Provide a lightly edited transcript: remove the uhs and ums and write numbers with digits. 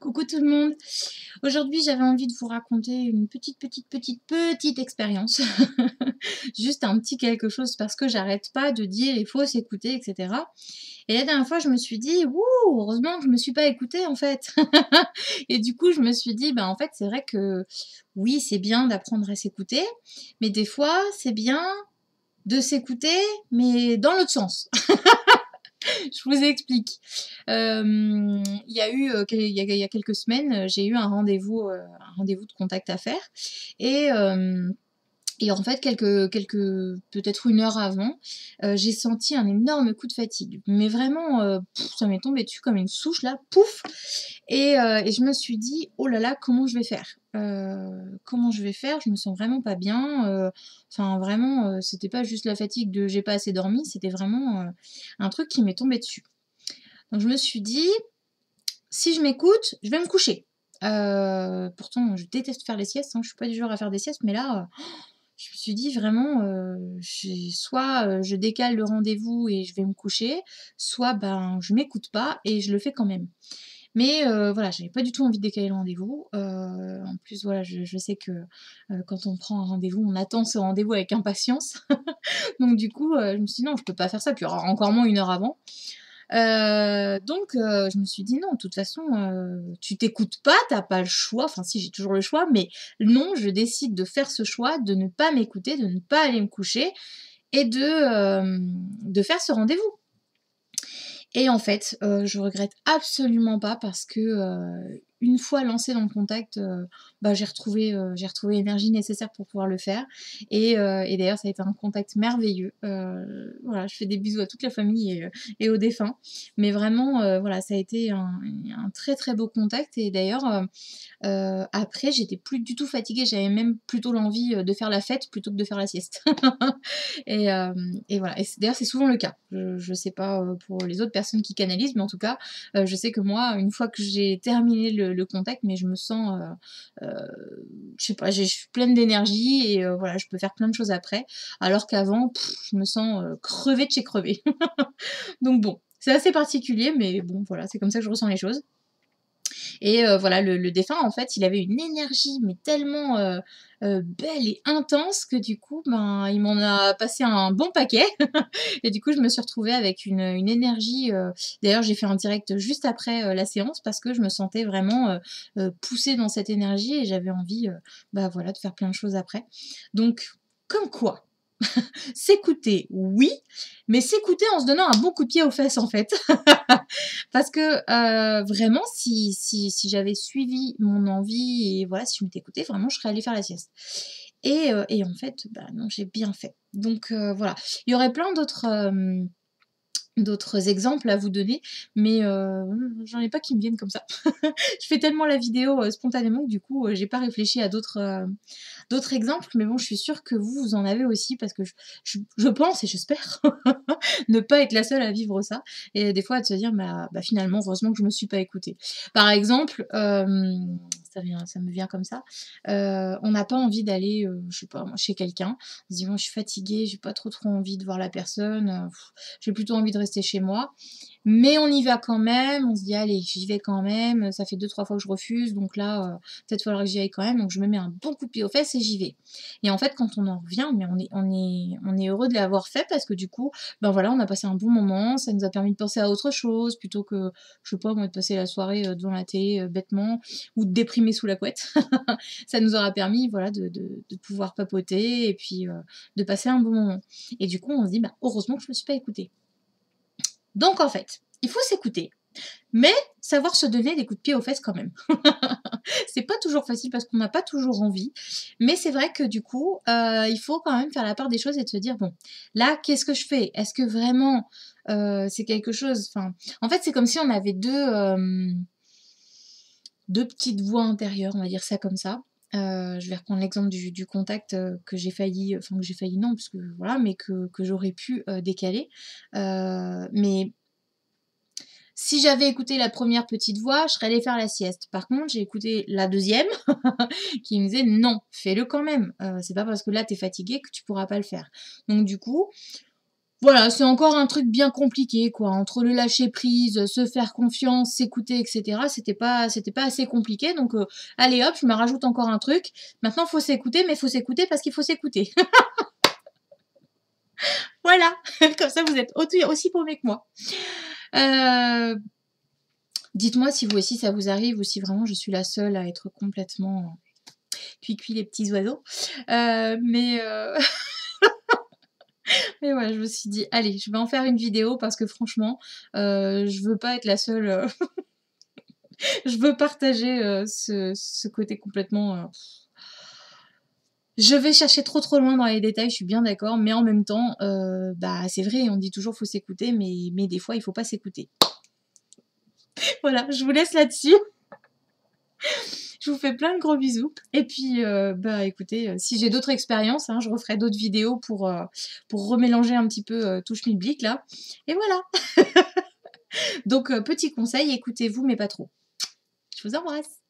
Coucou tout le monde. Aujourd'hui, j'avais envie de vous raconter une petite expérience. Juste un petit quelque chose parce que j'arrête pas de dire il faut s'écouter, etc. Et la dernière fois, je me suis dit, ouh, heureusement que je me suis pas écoutée en fait. Et du coup, je me suis dit, en fait, c'est vrai que oui, c'est bien d'apprendre à s'écouter, mais des fois, c'est bien de s'écouter, mais dans l'autre sens. Je vous explique. Il y a eu, il y a quelques semaines, j'ai eu un rendez-vous de contact à faire et hem et en fait, peut-être 1 heure avant, j'ai senti un énorme coup de fatigue. Mais vraiment, ça m'est tombé dessus comme une souche là, pouf! Et je me suis dit: «Oh là là, comment je vais faire? Comment je vais faire? Je me sens vraiment pas bien», enfin vraiment, c'était pas juste la fatigue de j'ai pas assez dormi, c'était vraiment, un truc qui m'est tombé dessus. Donc je me suis dit: «Si je m'écoute, je vais me coucher». Pourtant je déteste faire les siestes, hein, je suis pas du genre à faire des siestes, mais là, je me suis dit vraiment, j'ai soit, je décale le rendez-vous et je vais me coucher, soit, je m'écoute pas et je le fais quand même. Mais voilà, j'avais pas du tout envie de décaler le rendez-vous. En plus, voilà, je sais que, quand on prend un rendez-vous, on attend ce rendez-vous avec impatience. Donc du coup, je me suis dit: «Non, je peux pas faire ça», puis encore moins 1 heure avant. Donc je me suis dit: «Non, de toute façon, tu t'écoutes pas, tu as pas le choix». Enfin si, j'ai toujours le choix, mais non, je décide de faire ce choix, de ne pas m'écouter, de ne pas aller me coucher et de faire ce rendez-vous. Et en fait, je regrette absolument pas parce que, une fois lancée dans le contact, j'ai retrouvé l'énergie nécessaire pour pouvoir le faire et d'ailleurs ça a été un contact merveilleux. Voilà, je fais des bisous à toute la famille et aux défunts. Mais vraiment, voilà, ça a été un très, très beau contact et d'ailleurs, après j'étais plus du tout fatiguée, j'avais même plutôt l'envie, de faire la fête plutôt que de faire la sieste. Et voilà, et d'ailleurs c'est souvent le cas. Je sais pas, pour les autres personnes qui canalisent, mais en tout cas, je sais que moi, une fois que j'ai terminé le contact, mais je me sens, je sais pas, je suis pleine d'énergie et voilà, je peux faire plein de choses après. Alors qu'avant, je me sens, crevée de chez crevée. Donc bon, c'est assez particulier, mais bon voilà, c'est comme ça que je ressens les choses. Et voilà, le défunt, en fait, il avait une énergie, mais tellement, belle et intense que du coup, il m'en a passé un bon paquet. Et du coup, je me suis retrouvée avec une énergie, d'ailleurs, j'ai fait un direct juste après, la séance parce que je me sentais vraiment, poussée dans cette énergie et j'avais envie, voilà, de faire plein de choses après. Donc comme quoi, s'écouter, oui, mais s'écouter en se donnant un bon coup de pied aux fesses, en fait. Parce que, vraiment si j'avais suivi mon envie et voilà, si je m'étais écoutée, vraiment je serais allée faire la sieste. Et en fait, non, j'ai bien fait. Donc voilà. Il y aurait plein d'autres exemples à vous donner, mais j'en ai pas qui me viennent comme ça. Je fais tellement la vidéo, spontanément que du coup, j'ai pas réfléchi à d'autres exemples, mais bon, je suis sûre que vous en avez aussi parce que je pense et j'espère ne pas être la seule à vivre ça et des fois à se dire: Finalement, heureusement que je me suis pas écoutée». Par exemple, ça me vient comme ça, on n'a pas envie d'aller, je sais pas moi, chez quelqu'un. On se dit: «Moi, je suis fatiguée, j'ai pas trop envie de voir la personne, j'ai plutôt envie de rester chez moi». Mais on y va quand même, on se dit: «Allez, j'y vais quand même, ça fait 2-3 fois que je refuse, donc là, peut-être falloir que j'y aille quand même», donc je me mets un bon coup de pied aux fesses et j'y vais. Et en fait, quand on en revient, mais on est heureux de l'avoir fait parce que du coup, voilà, on a passé un bon moment, ça nous a permis de penser à autre chose plutôt que, je sais pas moi, de passer la soirée, devant la télé, bêtement ou de déprimer sous la couette. Ça nous aura permis, voilà, de pouvoir papoter et puis, de passer un bon moment. Et du coup, on se dit: «Heureusement que je me suis pas écoutée». Donc en fait, il faut s'écouter, mais savoir se donner des coups de pied aux fesses quand même. C'est pas toujours facile parce qu'on n'a pas toujours envie, mais c'est vrai que du coup, il faut quand même faire la part des choses et de se dire: «Bon, là, qu'est-ce que je fais? Est-ce que vraiment, c'est quelque chose», enfin, en fait, c'est comme si on avait 2 petites voix intérieures, on va dire ça comme ça. Je vais reprendre l'exemple du contact, que j'ai failli, enfin que j'ai failli non, parce que voilà, mais que j'aurais pu, décaler. Mais si j'avais écouté la première petite voix, je serais allée faire la sieste. Par contre, j'ai écouté la deuxième qui me disait: «Non, fais-le quand même, c'est pas parce que là tu es fatigué que tu pourras pas le faire». Donc du coup, Voilà, c'est encore un truc bien compliqué, quoi. Entre le lâcher prise, se faire confiance, s'écouter, etc. C'était pas assez compliqué. Donc, allez hop, je me rajoute encore un truc. Maintenant, faut s'écouter, mais faut s'écouter parce qu'il faut s'écouter. Voilà, comme ça vous êtes aussi paumés que moi. Dites-moi si vous aussi ça vous arrive ou si vraiment je suis la seule à être complètement cuit les petits oiseaux. Mais mais ouais, je me suis dit: «Allez, je vais en faire une vidéo parce que franchement, je veux pas être la seule, je veux partager, ce côté complètement, je vais chercher trop loin dans les détails, je suis bien d'accord, mais en même temps, bah, c'est vrai, on dit toujours: «Faut s'écouter», mais des fois, il faut pas s'écouter. Voilà, je vous laisse là-dessus. Je vous fais plein de gros bisous et puis, bah, écoutez, si j'ai d'autres expériences, hein, je referai d'autres vidéos pour remélanger un petit peu, tout schmilblick là et voilà. Donc, petit conseil, écoutez-vous mais pas trop. Je vous embrasse.